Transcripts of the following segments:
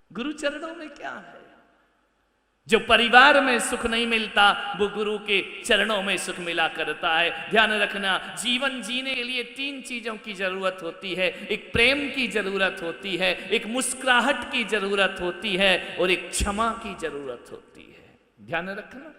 गुरु चरणों में क्या है? जो परिवार में सुख नहीं मिलता वो गुरु के चरणों में सुख मिला करता है। ध्यान रखना, जीवन जीने के लिए 3 चीजों की जरूरत होती है। एक प्रेम की जरूरत होती है, एक मुस्कुराहट की जरूरत होती है और एक क्षमा की जरूरत होती है। ध्यान रखना,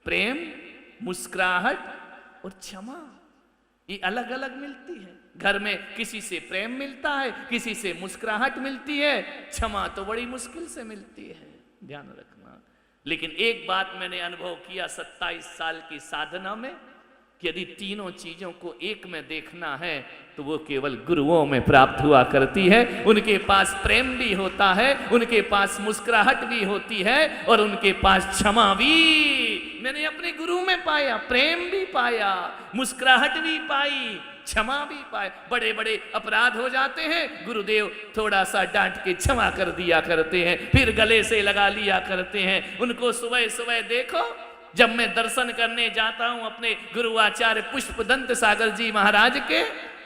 प्रेम, मुस्कुराहट और क्षमा, ये अलग अलग मिलती है। घर में किसी से प्रेम मिलता है, किसी से मुस्कुराहट मिलती है, क्षमा तो बड़ी मुश्किल से मिलती है। ध्यान रखना। लेकिन एक बात मैंने अनुभव किया 27 साल की साधना में कि यदि तीनों चीजों को एक में देखना है तो वो केवल गुरुओं में प्राप्त हुआ करती है। उनके पास प्रेम भी होता है, उनके पास मुस्कुराहट भी होती है और उनके पास क्षमा भी। मैंने अपने गुरु में पाया, प्रेम भी पाया, मुस्कुराहट भी पाई, क्षमा भी पाए। बड़े बड़े अपराध हो जाते हैं, गुरुदेव थोड़ा सा डांट के क्षमा कर दिया करते हैं, फिर गले से लगा लिया करते हैं। उनको सुबह सुबह देखो, जब मैं दर्शन करने जाता हूं अपने गुरु आचार्य पुष्पदंत सागर जी महाराज के,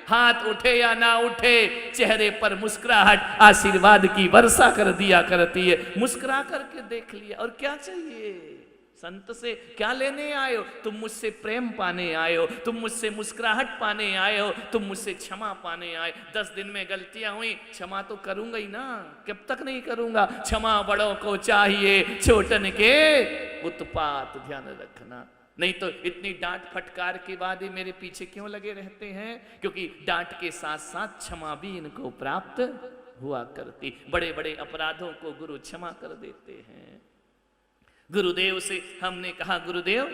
हाथ उठे या ना उठे, चेहरे पर मुस्कुराहट आशीर्वाद की वर्षा कर दिया करती है। मुस्कुरा करके देख लिया, और क्या चाहिए? संत से क्या लेने आए हो? तुम मुझसे प्रेम पाने आए हो, तुम मुझसे मुस्कुराहट पाने आए हो, तुम मुझसे क्षमा पाने आए। 10 दिन में गलतियां हुई, क्षमा तो करूंगा ही ना, कब तक नहीं करूंगा? क्षमा बड़ों को चाहिए, छोटन के उत्पात। ध्यान रखना, नहीं तो इतनी डांट फटकार के बाद ही मेरे पीछे क्यों लगे रहते हैं? क्योंकि डांट के साथ साथ क्षमा भी इनको प्राप्त हुआ करती। बड़े बड़े अपराधों को गुरु क्षमा कर देते हैं। गुरुदेव से हमने कहा, गुरुदेव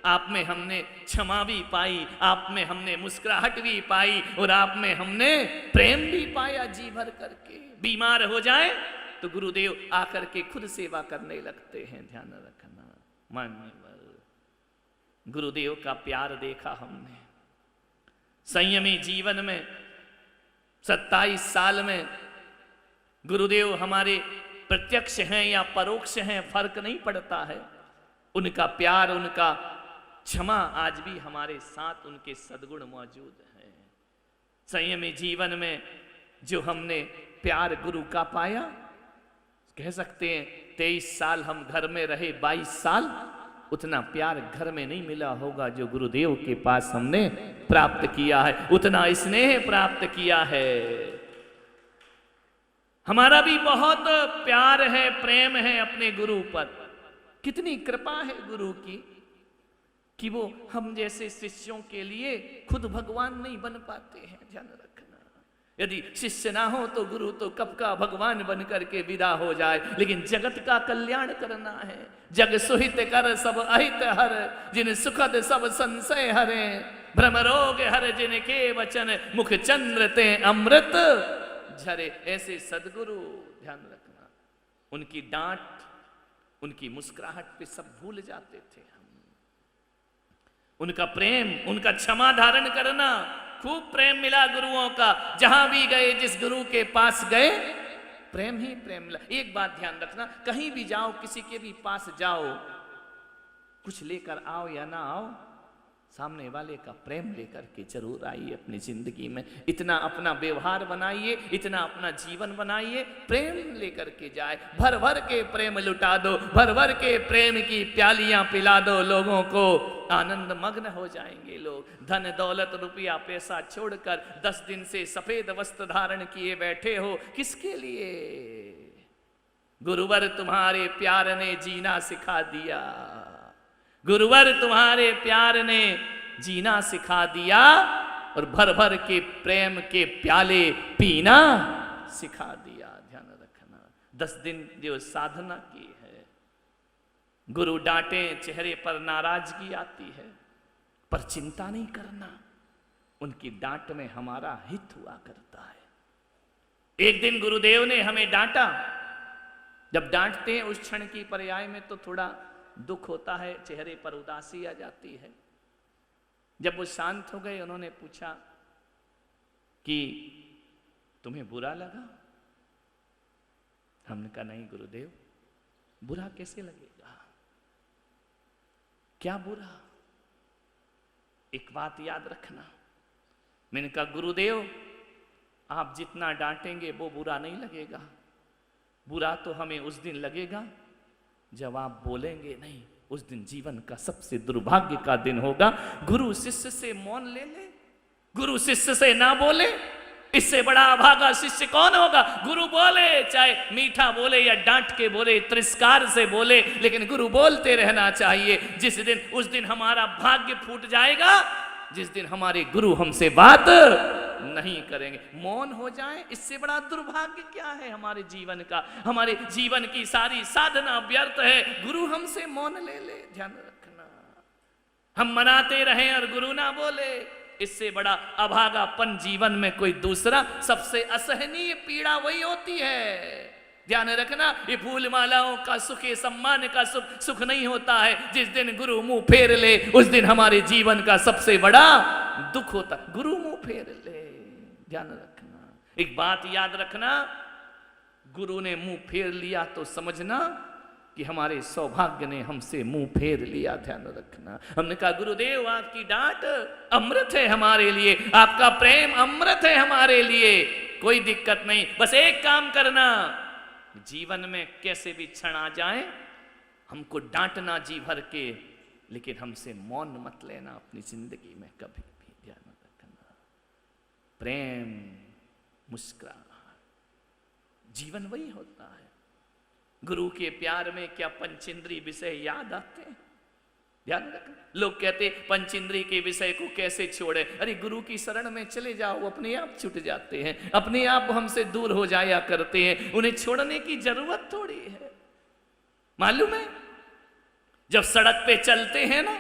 आप में हमने क्षमा भी पाई, आप में हमने मुस्कुराहट भी पाई और आप में हमने प्रेम भी पाया जी भर करके। बीमार हो जाए तो गुरुदेव आकर के खुद सेवा करने लगते हैं। ध्यान रखना, मान्यवर गुरुदेव का प्यार देखा हमने संयमी जीवन में। 27 साल में गुरुदेव हमारे प्रत्यक्ष हैं या परोक्ष हैं फर्क नहीं पड़ता है, उनका प्यार, उनका क्षमा आज भी हमारे साथ, उनके सद्गुण मौजूद हैं। संयमी जीवन में जो हमने प्यार गुरु का पाया, कह सकते हैं 23 साल हम घर में रहे, 22 साल उतना प्यार घर में नहीं मिला होगा जो गुरुदेव के पास हमने प्राप्त किया है, उतना स्नेह प्राप्त किया है। हमारा भी बहुत प्यार है, प्रेम है अपने गुरु पर। कितनी कृपा है गुरु की कि वो हम जैसे शिष्यों के लिए खुद भगवान नहीं बन पाते हैं। ध्यान रखना, यदि शिष्य ना हो तो गुरु तो कब का भगवान बन करके विदा हो जाए। लेकिन जगत का कल्याण करना है। जग सुहित कर सब अहित हर, जिन सुखद सब संशय हरे, भ्रम रोग हर जिनके वचन, मुख चंद्र ते अमृत झरे। ऐसे सदगुरु, ध्यान रखना, उनकी डांट, उनकी मुस्कुराहट पे सब भूल जाते थे हम। उनका प्रेम, उनका क्षमा धारण करना, खूब प्रेम मिला गुरुओं का। जहां भी गए, जिस गुरु के पास गए, प्रेम ही प्रेम मिला। एक बात ध्यान रखना, कहीं भी जाओ, किसी के भी पास जाओ, कुछ लेकर आओ या ना आओ, सामने वाले का प्रेम लेकर के जरूर आइए अपनी जिंदगी में। इतना अपना व्यवहार बनाइए, इतना अपना जीवन बनाइए, प्रेम लेकर के जाए। भर भर के प्रेम लुटा दो, भर भर के प्रेम की प्यालियां पिला दो लोगों को, आनंद मग्न हो जाएंगे लोग। धन दौलत रुपया पैसा छोड़कर 10 दिन से सफेद वस्त्र धारण किए बैठे हो, किसके लिए? गुरुवर तुम्हारे प्यार ने जीना सिखा दिया, गुरुवर तुम्हारे प्यार ने जीना सिखा दिया और भर भर के प्रेम के प्याले पीना सिखा दिया। ध्यान रखना, 10 दिन जो साधना की है, गुरु डांटे, चेहरे पर नाराजगी आती है, पर चिंता नहीं करना, उनकी डांट में हमारा हित हुआ करता है। एक दिन गुरुदेव ने हमें डांटा। जब डांटते हैं उस क्षण की पर्याय में तो थोड़ा दुख होता है, चेहरे पर उदासी आ जाती है। जब वो शांत हो गए, उन्होंने पूछा कि तुम्हें बुरा लगा? हमने कहा नहीं गुरुदेव, बुरा कैसे लगेगा, क्या बुरा? एक बात याद रखना, मैंने कहा गुरुदेव आप जितना डांटेंगे वो बुरा नहीं लगेगा, बुरा तो हमें उस दिन लगेगा जब आप बोलेंगे नहीं। उस दिन जीवन का सबसे दुर्भाग्य का दिन होगा। गुरु शिष्य से मौन ले ले, गुरु शिष्य से ना बोले, इससे बड़ा अभागा शिष्य कौन होगा। गुरु बोले, चाहे मीठा बोले या डांट के बोले, तिरस्कार से बोले, लेकिन गुरु बोलते रहना चाहिए। जिस दिन, उस दिन हमारा भाग्य फूट जाएगा जिस दिन हमारे गुरु हमसे बात नहीं करेंगे, मौन हो जाए। इससे बड़ा दुर्भाग्य क्या है हमारे जीवन का। हमारे जीवन की सारी साधना व्यर्थ है, गुरु हमसे मौन ले ले। ध्यान रखना, हम मनाते रहें और गुरु ना बोले, इससे बड़ा अभागापन जीवन में कोई दूसरा। सबसे असहनीय पीड़ा वही होती है। ध्यान रखना, ये फूल मालाओं का सुख, ये सम्मान का सुख नहीं होता है। जिस दिन गुरु मुंह फेर ले उस दिन हमारे जीवन का सबसे बड़ा दुख होता। गुरु मुंह फेर ले, ध्यान रखना। एक बात याद रखना, गुरु ने मुंह फेर लिया तो समझना कि हमारे सौभाग्य ने हमसे मुंह फेर लिया। ध्यान रखना। हमने कहा गुरुदेव आपकी डांट अमृत है हमारे लिए, आपका प्रेम अमृत है हमारे लिए, कोई दिक्कत नहीं, बस एक काम करना, जीवन में कैसे भी क्षण आ जाए हमको डांटना जी भर के, लेकिन हमसे मौन मत लेना अपनी जिंदगी में कभी भी। ध्यान रखना, प्रेम, मुस्कुराहट, जीवन वही होता है। गुरु के प्यार में क्या पंचेंद्रिय विषय याद आते हैं? ध्यान रखना। लोग कहते पंचेंद्रिय के विषय को कैसे छोड़े। अरे गुरु की शरण में चले जाओ, अपने आप छूट जाते हैं, अपने आप हमसे दूर हो जाया करते हैं, उन्हें छोड़ने की जरूरत थोड़ी है। मालूम है, जब सड़क पे चलते हैं ना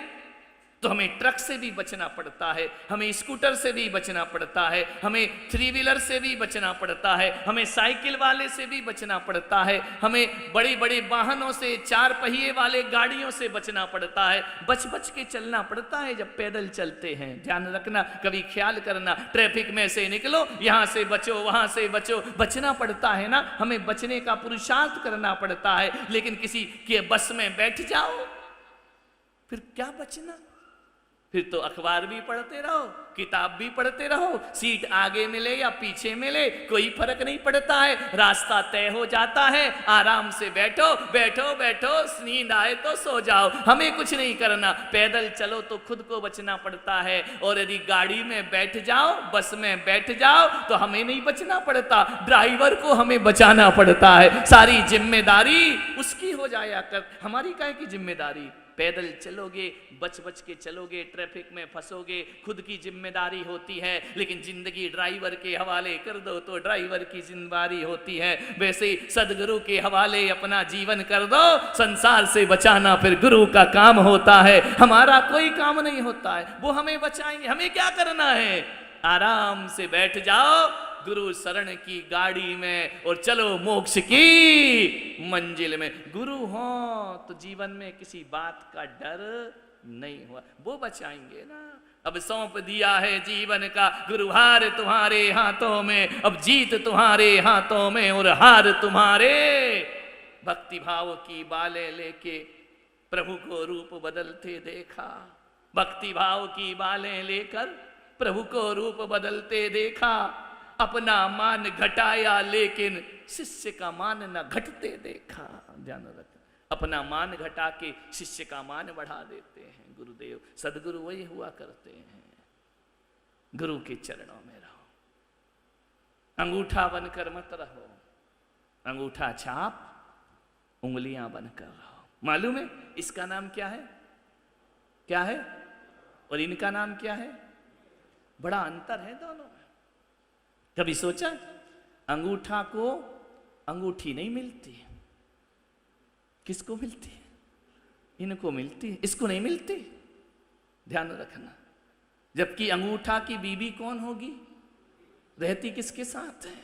तो हमें ट्रक से भी बचना पड़ता है, हमें स्कूटर से भी बचना पड़ता है, हमें थ्री व्हीलर से भी बचना पड़ता है, हमें साइकिल वाले से भी बचना पड़ता है, हमें बड़े बड़े वाहनों से, चार पहिए वाले गाड़ियों से बचना पड़ता है। बच बच के चलना पड़ता है जब पैदल चलते हैं। ध्यान रखना, कभी ख्याल करना, ट्रैफिक में से निकलो, यहां से बचो, वहां से बचो, बचना पड़ता है ना, हमें बचने का पुरुषार्थ करना पड़ता है। लेकिन किसी के बस में बैठ जाओ, फिर क्या बचना, फिर तो अखबार भी पढ़ते रहो, किताब भी पढ़ते रहो, सीट आगे मिले या पीछे मिले कोई फर्क नहीं पड़ता है, रास्ता तय हो जाता है, आराम से बैठो बैठो बैठो, नींद आए तो सो जाओ, हमें कुछ नहीं करना। पैदल चलो तो खुद को बचना पड़ता है, और यदि गाड़ी में बैठ जाओ, बस में बैठ जाओ तो हमें नहीं बचना पड़ता, ड्राइवर को हमें बचाना पड़ता है। सारी जिम्मेदारी उसकी हो जाया कर, हमारी काहे की जिम्मेदारी। पैदल चलोगे, बच बच के चलोगे, ट्रैफिक में फंसोगे, खुद की जिम्मेदारी होती है, लेकिन जिंदगी ड्राइवर के हवाले कर दो तो ड्राइवर की जिम्मेदारी होती है। वैसे सदगुरु के हवाले अपना जीवन कर दो, संसार से बचाना फिर गुरु का काम होता है, हमारा कोई काम नहीं होता है। वो हमें बचाएंगे, हमें क्या करना है, आराम से बैठ जाओ गुरु शरण की गाड़ी में और चलो मोक्ष की मंजिल में। गुरु हो तो जीवन में किसी बात का डर नहीं हुआ, वो बचाएंगे ना। अब सौंप दिया है जीवन का गुरुहार तुम्हारे हाथों में, अब जीत तुम्हारे हाथों में और हार तुम्हारे। भक्ति भाव की बालें लेके प्रभु को रूप बदलते देखा, भक्ति भाव की बालें लेकर प्रभु को रूप बदलते देखा, अपना मान घटाया लेकिन शिष्य का मान न घटते देखा। ध्यान रख, अपना मान घटा के शिष्य का मान बढ़ा देते हैं गुरुदेव। सदगुरु वही हुआ करते हैं। गुरु के चरणों में रहो, अंगूठा बनकर मत रहो, अंगूठा छाप उंगलियां बनकर रहो। मालूम है इसका नाम क्या है, क्या है, और इनका नाम क्या है? बड़ा अंतर है दोनों में। कभी सोचा, अंगूठा को अंगूठी नहीं मिलती, किसको मिलती है? इनको मिलती है, इसको नहीं मिलती। ध्यान रखना। जबकि अंगूठा की बीबी कौन होगी, रहती किसके साथ है?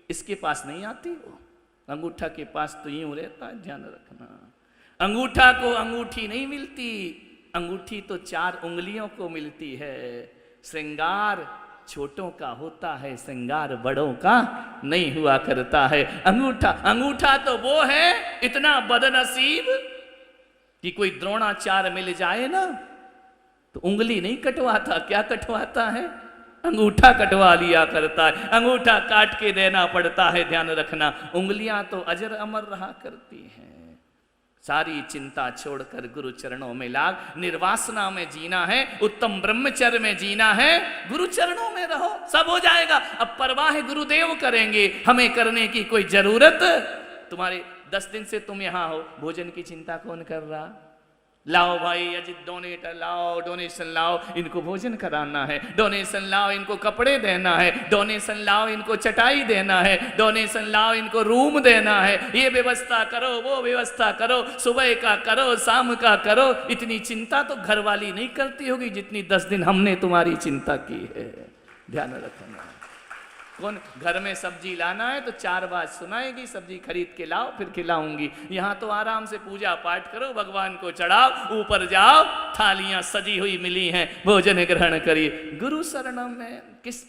इसके पास नहीं आती वो, अंगूठा के पास तो यूं रहता है। ध्यान रखना, अंगूठा को अंगूठी नहीं मिलती, अंगूठी तो 4 उंगलियों को मिलती है। श्रृंगार छोटों का होता है, श्रृंगार बड़ों का नहीं हुआ करता है। अंगूठा, अंगूठा तो वो है इतना बदनसीब कि कोई द्रोणाचार मिल जाए ना तो उंगली नहीं कटवाता, क्या कटवाता है? अंगूठा कटवा लिया करता है, अंगूठा काट के देना पड़ता है। ध्यान रखना, उंगलियां तो अजर अमर रहा करती हैं। सारी चिंता छोड़कर गुरु चरणों में लाग, निर्वासना में जीना है, उत्तम ब्रह्मचर्य में जीना है, गुरु चरणों में रहो, सब हो जाएगा। अब परवाह गुरुदेव करेंगे, हमें करने की कोई जरूरत। तुम्हारे 10 दिन से तुम यहां हो, भोजन की चिंता कौन कर रहा? लाओ भाई अजित डोनेटर लाओ, डोनेशन लाओ, इनको भोजन कराना है, डोनेशन लाओ, इनको कपड़े देना है, डोनेशन लाओ, इनको चटाई देना है, डोनेशन लाओ, इनको रूम देना है, ये व्यवस्था करो, वो व्यवस्था करो, सुबह का करो, शाम का करो। इतनी चिंता तो घर वाली नहीं करती होगी जितनी 10 दिन हमने तुम्हारी चिंता की है। ध्यान रखना, कौन घर में सब्जी लाना है तो 4 बार सुनाएगी, सब्जी खरीद के लाओ फिर खिलाऊंगी। यहाँ तो आराम से पूजा पाठ करो, भगवान को चढ़ाओ, ऊपर जाओ, थालियां सजी हुई मिली हैं, भोजन ग्रहण करिए। गुरु शरणम में किस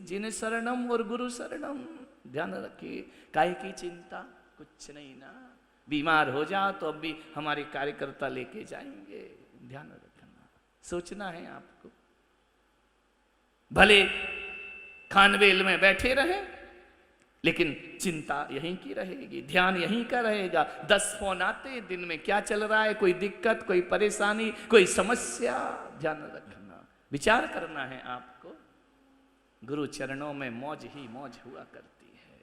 जिन शरणम और गुरु शरणम। ध्यान रखिए, काय की चिंता, कुछ नहीं ना। बीमार हो जाओ तो अब भी हमारे कार्यकर्ता लेके जाएंगे। ध्यान रखना, सोचना है आपको। भले खानवेल में बैठे रहे लेकिन चिंता यहीं की रहेगी, ध्यान यहीं का रहेगा। 10 फोन आते दिन में, क्या चल रहा है, कोई दिक्कत, कोई परेशानी, कोई समस्या। ध्यान रखना, विचार करना है आपको। गुरु चरणों में मौज ही मौज हुआ करती है।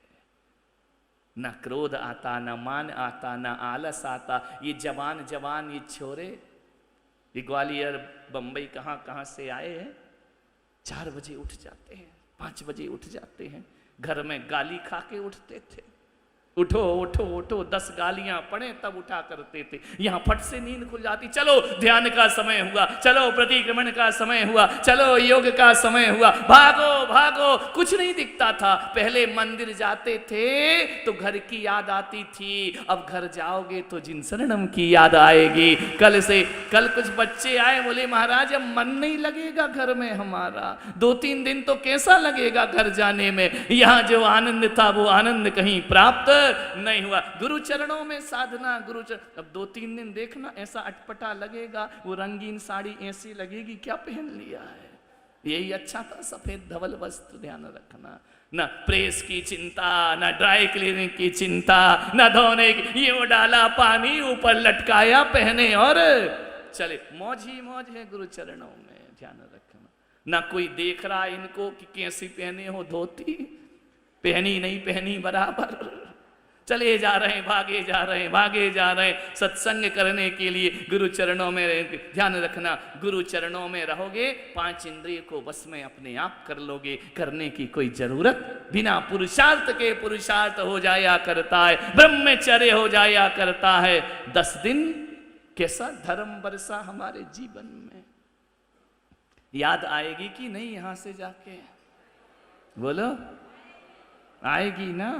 ना क्रोध आता, ना मान आता, ना आलस आता। ये जवान जवान ये छोरे, ये ग्वालियर बंबई कहाँ कहाँ से आए हैं, 4 बजे उठ जाते हैं, 5 बजे उठ जाते हैं। घर में गाली खा के उठते थे, उठो उठो उठो, 10 गालियां पड़े तब उठा करते थे। यहाँ फट से नींद खुल जाती, चलो ध्यान का समय हुआ, चलो प्रतिक्रमण का समय हुआ, चलो योग का समय हुआ, भागो भागो। कुछ नहीं दिखता था। पहले मंदिर जाते थे तो घर की याद आती थी, अब घर जाओगे तो जिन शरणम की याद आएगी। कल कुछ बच्चे आए, बोले महाराज अब मन नहीं लगेगा घर में हमारा, 2-3 दिन तो कैसा लगेगा घर जाने में, यहाँ जो आनंद था वो आनंद कहीं प्राप्त नहीं हुआ। गुरु चरणों में साधना, अब 2-3 दिन देखना ऐसा अटपटा लगेगा, वो रंगीन साड़ी ऐसी लगेगी, क्या पहन लिया है, यही अच्छा था सफेद धवल वस्त्र। ध्यान रखना, न प्रेस की चिंता, न ड्राई क्लीनिंग की चिंता, न धोने की, ये वो डाला पानी ऊपर लटकाया पहने और चले, मौज ही मौज है गुरु चरणों में। ध्यान रखना, ना कोई देख रहा इनको कि कैसी पहने हो धोती, पहनी नहीं पहनी बराबर, चले जा रहे हैं, भागे जा रहे हैं, भागे जा रहे हैं सत्संग करने के लिए। गुरु चरणों में ध्यान रखना, गुरु चरणों में रहोगे, 5 इंद्रिय को बस में अपने आप कर लोगे, करने की कोई जरूरत बिना पुरुषार्थ के पुरुषार्थ हो जाया करता है, ब्रह्मचर्य हो जाया करता है। 10 दिन कैसा धर्म बरसा हमारे जीवन में, याद आएगी कि नहीं? यहां से जाके बोलो, आएगी ना?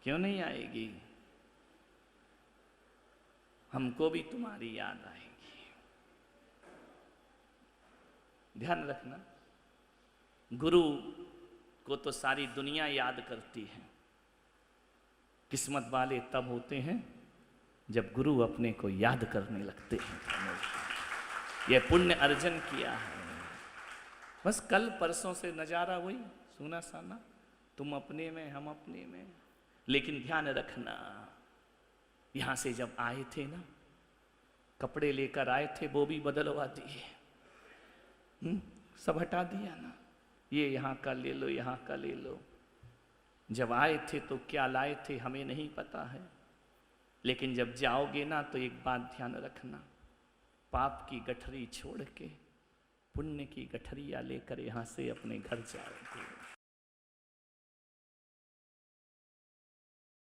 क्यों नहीं आएगी? हमको भी तुम्हारी याद आएगी। ध्यान रखना, गुरु को तो सारी दुनिया याद करती है, किस्मत वाले तब होते हैं जब गुरु अपने को याद करने लगते हैं। यह पुण्य अर्जन किया है। बस कल परसों से नजारा वही सुना साना, तुम अपने में हम अपने में। लेकिन ध्यान रखना, यहां से जब आए थे ना, कपड़े लेकर आए थे, वो भी बदलवा दिए, सब हटा दिया ना, ये यहाँ का ले लो, यहाँ का ले लो। जब आए थे तो क्या लाए थे हमें नहीं पता है, लेकिन जब जाओगे ना तो एक बात ध्यान रखना, पाप की गठरी छोड़ के पुण्य की गठरिया लेकर यहाँ से अपने घर जाओगे।